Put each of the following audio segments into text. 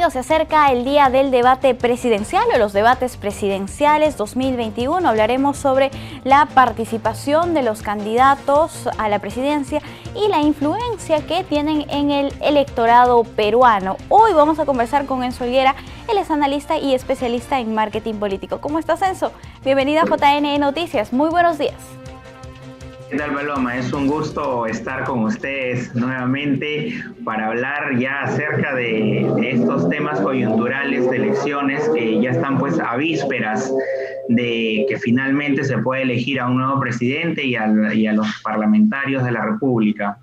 amigos, se acerca el día del debate presidencial o los debates presidenciales 2021. Hablaremos sobre la participación de los candidatos a la presidencia y la influencia que tienen en el electorado peruano. Hoy vamos a conversar con Enzo Higuera, él es analista y especialista en marketing político. ¿Cómo estás, Enzo? Bienvenida a JN Noticias. Muy buenos días. ¿Qué tal, Paloma? Es un gusto estar con ustedes nuevamente para hablar ya acerca de estos temas coyunturales de elecciones que ya están pues a vísperas de que finalmente se pueda elegir a un nuevo presidente y a los parlamentarios de la República.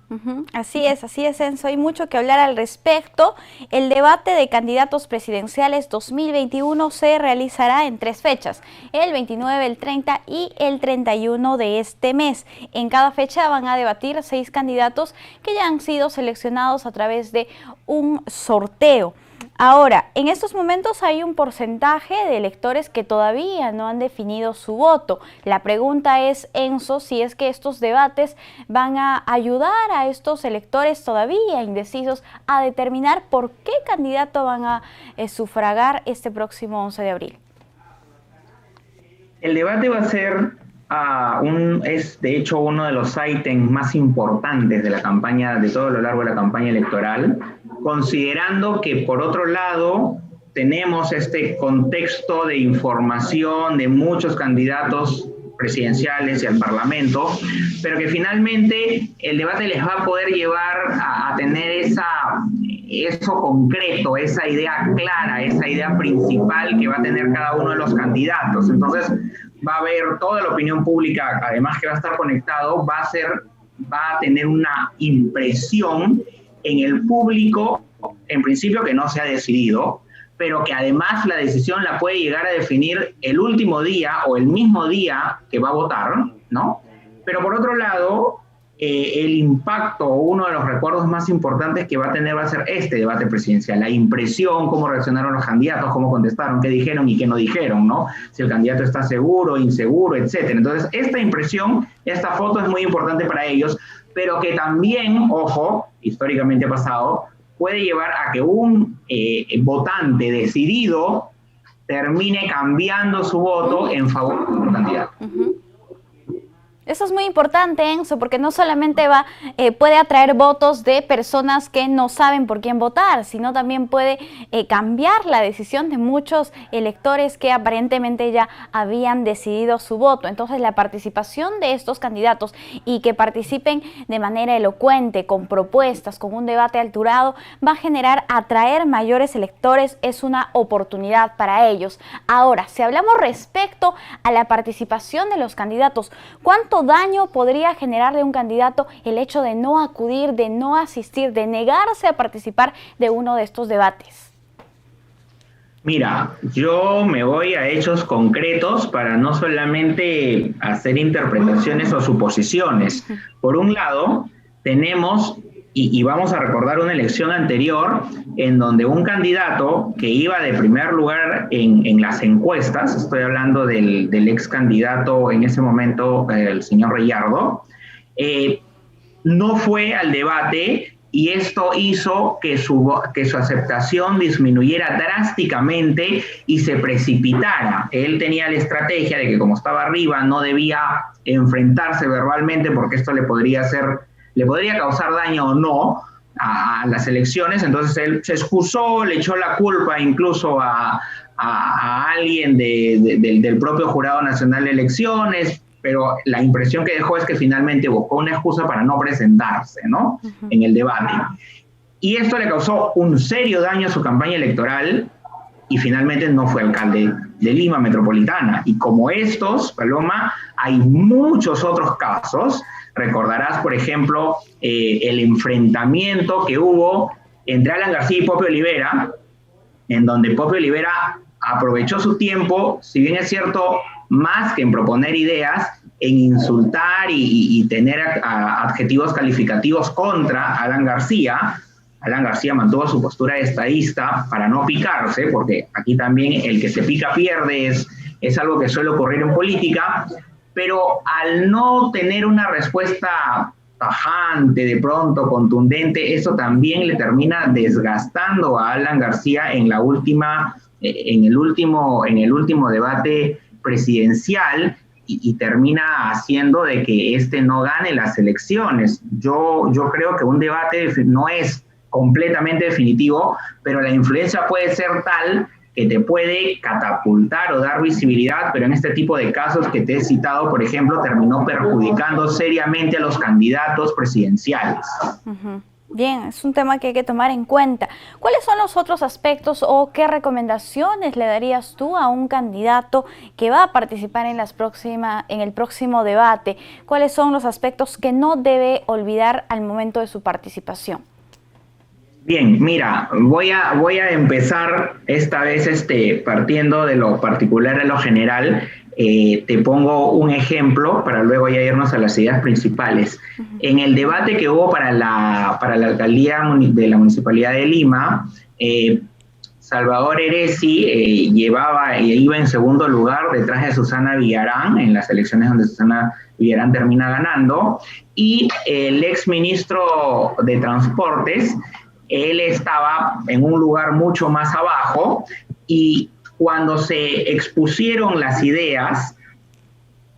Así es, Enzo. Hay mucho que hablar al respecto. El debate de candidatos presidenciales 2021 se realizará en 3 fechas, el 29, el 30 y el 31 de este mes. En cada fecha van a debatir 6 candidatos que ya han sido seleccionados a través de un sorteo. Ahora, en estos momentos hay un porcentaje de electores que todavía no han definido su voto. La pregunta es, Enzo, si es que estos debates van a ayudar a estos electores todavía indecisos a determinar por qué candidato van a sufragar este próximo 11 de abril. El debate va a ser es de hecho uno de los ítems más importantes de la campaña, de todo lo largo de la campaña electoral, considerando que por otro lado tenemos este contexto de información de muchos candidatos presidenciales y al Parlamento, pero que finalmente el debate les va a poder llevar a tener eso concreto, esa idea clara, esa idea principal que va a tener cada uno de los candidatos. Entonces va a haber toda la opinión pública, además que va a estar conectado, va a tener una impresión en el público, en principio que no se ha decidido, pero que además la decisión la puede llegar a definir el último día o el mismo día que va a votar, ¿no? Pero por otro lado, el impacto, uno de los recuerdos más importantes que va a tener va a ser este debate presidencial, la impresión, cómo reaccionaron los candidatos, cómo contestaron, qué dijeron y qué no dijeron, ¿no? Si el candidato está seguro, inseguro, etcétera. Entonces, esta impresión, esta foto es muy importante para ellos, pero que también, ojo, históricamente ha pasado, puede llevar a que un votante decidido termine cambiando su voto en favor de otro candidato. Eso es muy importante, Enzo, porque no solamente puede atraer votos de personas que no saben por quién votar, sino también puede cambiar la decisión de muchos electores que aparentemente ya habían decidido su voto. Entonces, la participación de estos candidatos y que participen de manera elocuente, con propuestas, con un debate alturado, va a generar atraer mayores electores, es una oportunidad para ellos. Ahora, si hablamos respecto a la participación de los candidatos, ¿cuánto daño podría generarle un candidato el hecho de no acudir, de no asistir, de negarse a participar de uno de estos debates? Mira, yo me voy a hechos concretos para no solamente hacer interpretaciones o suposiciones. Por un lado, tenemos, y vamos a recordar una elección anterior, en donde un candidato que iba de primer lugar en las encuestas, estoy hablando del ex candidato en ese momento, el señor Reyardo, no fue al debate y esto hizo que su aceptación disminuyera drásticamente y se precipitara. Él tenía la estrategia de que como estaba arriba no debía enfrentarse verbalmente porque esto le podría causar daño o no a las elecciones. Entonces él se excusó, le echó la culpa incluso a alguien del propio Jurado Nacional de Elecciones, pero la impresión que dejó es que finalmente buscó una excusa para no presentarse, ¿no? En el debate. Y esto le causó un serio daño a su campaña electoral y finalmente no fue alcalde de Lima Metropolitana. Y como estos, Paloma, hay muchos otros casos. Recordarás, por ejemplo, el enfrentamiento que hubo entre Alan García y Popio Olivera, en donde Popio Olivera aprovechó su tiempo, si bien es cierto, más que en proponer ideas, en insultar y tener adjetivos calificativos contra Alan García. Alan García mantuvo su postura de estadista para no picarse, porque aquí también el que se pica pierde, es algo que suele ocurrir en política, pero al no tener una respuesta tajante, de pronto contundente, eso también le termina desgastando a Alan García en el último debate presidencial y termina haciendo de que no gane las elecciones. Yo creo que un debate no es completamente definitivo, pero la influencia puede ser tal que te puede catapultar o dar visibilidad, pero en este tipo de casos que te he citado, por ejemplo, terminó perjudicando seriamente a los candidatos presidenciales. Bien, es un tema que hay que tomar en cuenta. ¿Cuáles son los otros aspectos o qué recomendaciones le darías tú a un candidato que va a participar en el próximo debate? ¿Cuáles son los aspectos que no debe olvidar al momento de su participación? Bien, mira, voy a empezar esta vez partiendo de lo particular a lo general. Te pongo un ejemplo para luego ya irnos a las ideas principales. En el debate que hubo para la alcaldía de la Municipalidad de Lima, Salvador Heresi iba en segundo lugar detrás de Susana Villarán, en las elecciones donde Susana Villarán termina ganando, y el exministro de Transportes, él estaba en un lugar mucho más abajo, y cuando se expusieron las ideas,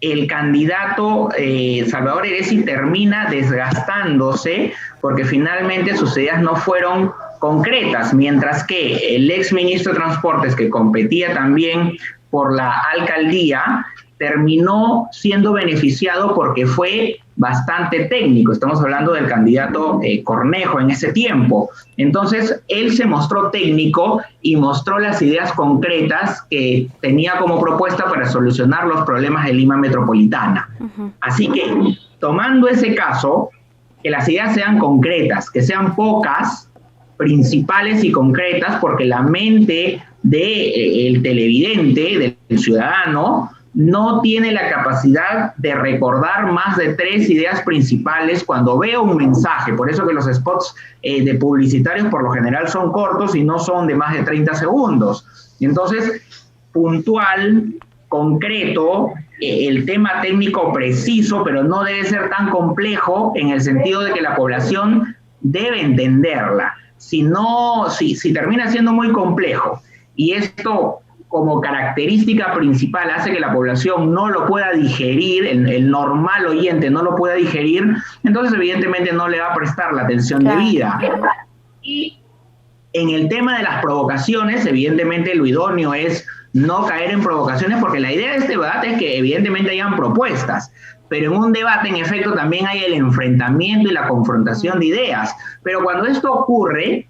el candidato Salvador Heresi termina desgastándose porque finalmente sus ideas no fueron concretas, mientras que el exministro de Transportes, que competía también por la alcaldía, terminó siendo beneficiado porque fue bastante técnico. Estamos hablando del candidato Cornejo en ese tiempo. Entonces, él se mostró técnico y mostró las ideas concretas que tenía como propuesta para solucionar los problemas de Lima metropolitana. Así que, tomando ese caso, que las ideas sean concretas, que sean pocas, principales y concretas, porque la mente del televidente, del ciudadano, no tiene la capacidad de recordar más de 3 ideas principales cuando veo un mensaje. Por eso que los spots de publicitarios por lo general son cortos y no son de más de 30 segundos. Entonces, puntual, concreto, el tema técnico preciso, pero no debe ser tan complejo en el sentido de que la población debe entenderla. Si termina siendo muy complejo y esto como característica principal hace que la población no lo pueda digerir, el normal oyente no lo pueda digerir, entonces evidentemente no le va a prestar la atención debida. Y en el tema de las provocaciones, evidentemente lo idóneo es no caer en provocaciones, porque la idea de este debate es que evidentemente hayan propuestas, pero en un debate en efecto también hay el enfrentamiento y la confrontación de ideas. Pero cuando esto ocurre,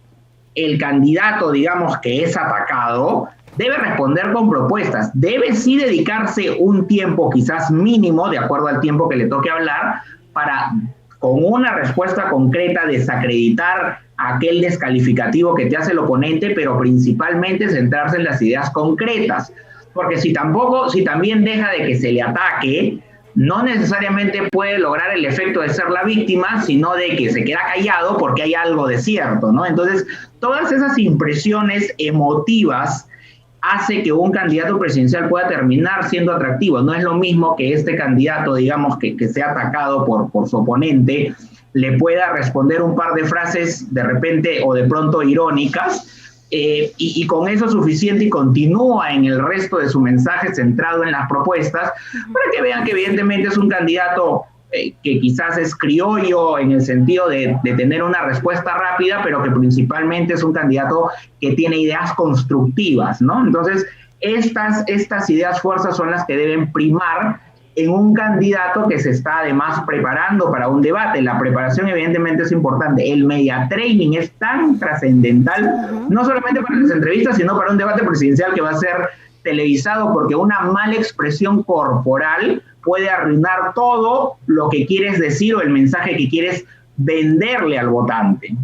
el candidato, digamos, que es atacado, debe responder con propuestas, debe sí dedicarse un tiempo quizás mínimo, de acuerdo al tiempo que le toque hablar, para con una respuesta concreta desacreditar aquel descalificativo que te hace el oponente, pero principalmente centrarse en las ideas concretas, porque si también deja de que se le ataque, no necesariamente puede lograr el efecto de ser la víctima, sino de que se queda callado porque hay algo de cierto, ¿no? Entonces, todas esas impresiones emotivas hace que un candidato presidencial pueda terminar siendo atractivo. No es lo mismo que este candidato, digamos, que sea atacado por su oponente, le pueda responder un par de frases de repente o de pronto irónicas, y con eso es suficiente y continúa en el resto de su mensaje centrado en las propuestas, para que vean que evidentemente es un candidato que quizás es criollo en el sentido de tener una respuesta rápida, pero que principalmente es un candidato que tiene ideas constructivas, ¿no? Entonces, estas ideas fuerzas son las que deben primar en un candidato que se está además preparando para un debate. La preparación evidentemente es importante. El media training es tan trascendental, no solamente para las entrevistas, sino para un debate presidencial que va a ser televisado, porque una mala expresión corporal puede arruinar todo lo que quieres decir o el mensaje que quieres venderle al votante.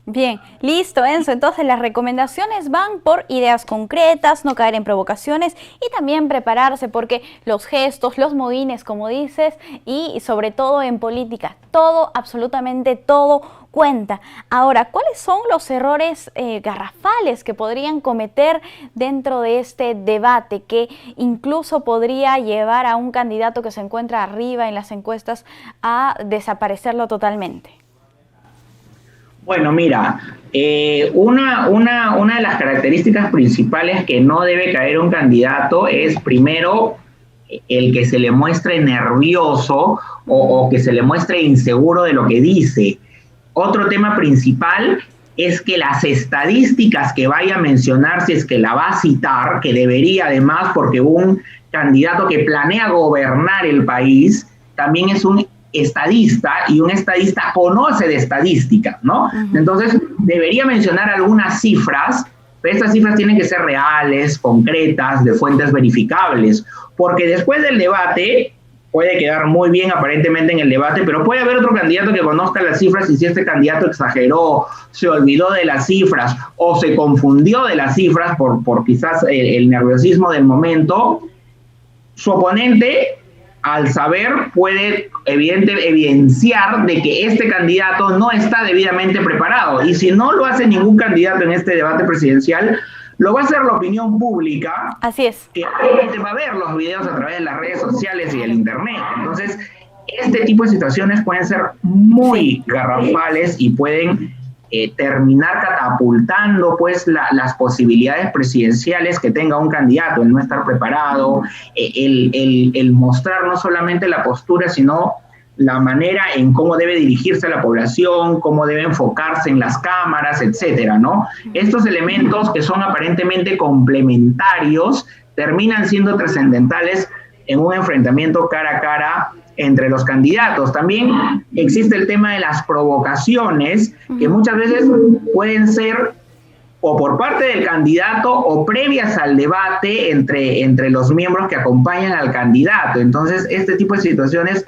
Bien, listo, Enzo. Entonces las recomendaciones van por ideas concretas, no caer en provocaciones y también prepararse porque los gestos, los modines, como dices, y sobre todo en política, todo, absolutamente todo cuenta. Ahora, ¿cuáles son los errores garrafales que podrían cometer dentro de este debate que incluso podría llevar a un candidato que se encuentra arriba en las encuestas a desaparecerlo totalmente? Bueno, mira, una de las características principales que no debe caer un candidato es, primero, el que se le muestre nervioso o que se le muestre inseguro de lo que dice. Otro tema principal es que las estadísticas que vaya a mencionar, si es que la va a citar, que debería además, porque un candidato que planea gobernar el país también es un estadista y un estadista conoce de estadística, ¿no? Entonces, debería mencionar algunas cifras, pero estas cifras tienen que ser reales, concretas, de fuentes verificables, porque después del debate puede quedar muy bien aparentemente en el debate, pero puede haber otro candidato que conozca las cifras y si este candidato exageró, se olvidó de las cifras o se confundió de las cifras por quizás el nerviosismo del momento, su oponente, al saber, puede evidenciar de que este candidato no está debidamente preparado. Y si no lo hace ningún candidato en este debate presidencial, lo va a hacer la opinión pública. Así es. Que obviamente va a ver los videos a través de las redes sociales y el internet. Entonces, este tipo de situaciones pueden ser muy garrafales y pueden terminar catapultando pues las posibilidades presidenciales que tenga un candidato, el no estar preparado, el mostrar no solamente la postura, sino la manera en cómo debe dirigirse a la población, cómo debe enfocarse en las cámaras, etcétera, ¿no? Estos elementos que son aparentemente complementarios terminan siendo trascendentales en un enfrentamiento cara a cara entre los candidatos. También existe el tema de las provocaciones, que muchas veces pueden ser o por parte del candidato o previas al debate entre los miembros que acompañan al candidato. Entonces, este tipo de situaciones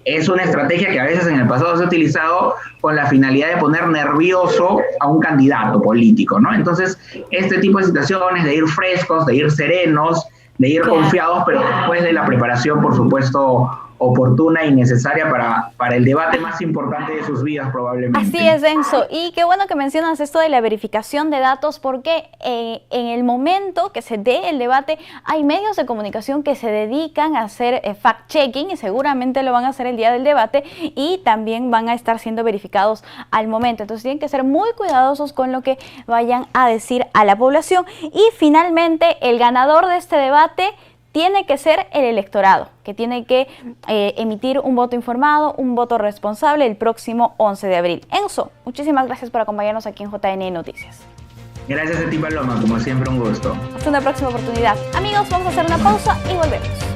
es una estrategia que a veces en el pasado se ha utilizado con la finalidad de poner nervioso a un candidato político, ¿no? Entonces, este tipo de situaciones de ir frescos, de ir serenos, de ir confiados, pero después de la preparación, por supuesto, oportuna y necesaria para el debate más importante de sus vidas probablemente. Así es, Enzo. Y qué bueno que mencionas esto de la verificación de datos porque en el momento que se dé el debate hay medios de comunicación que se dedican a hacer fact-checking y seguramente lo van a hacer el día del debate y también van a estar siendo verificados al momento. Entonces tienen que ser muy cuidadosos con lo que vayan a decir a la población. Y finalmente el ganador de este debate tiene que ser el electorado, que tiene que emitir un voto informado, un voto responsable el próximo 11 de abril. Enzo, muchísimas gracias por acompañarnos aquí en JN Noticias. Gracias a ti, Paloma, como siempre un gusto. Hasta una próxima oportunidad. Amigos, vamos a hacer una pausa y volvemos.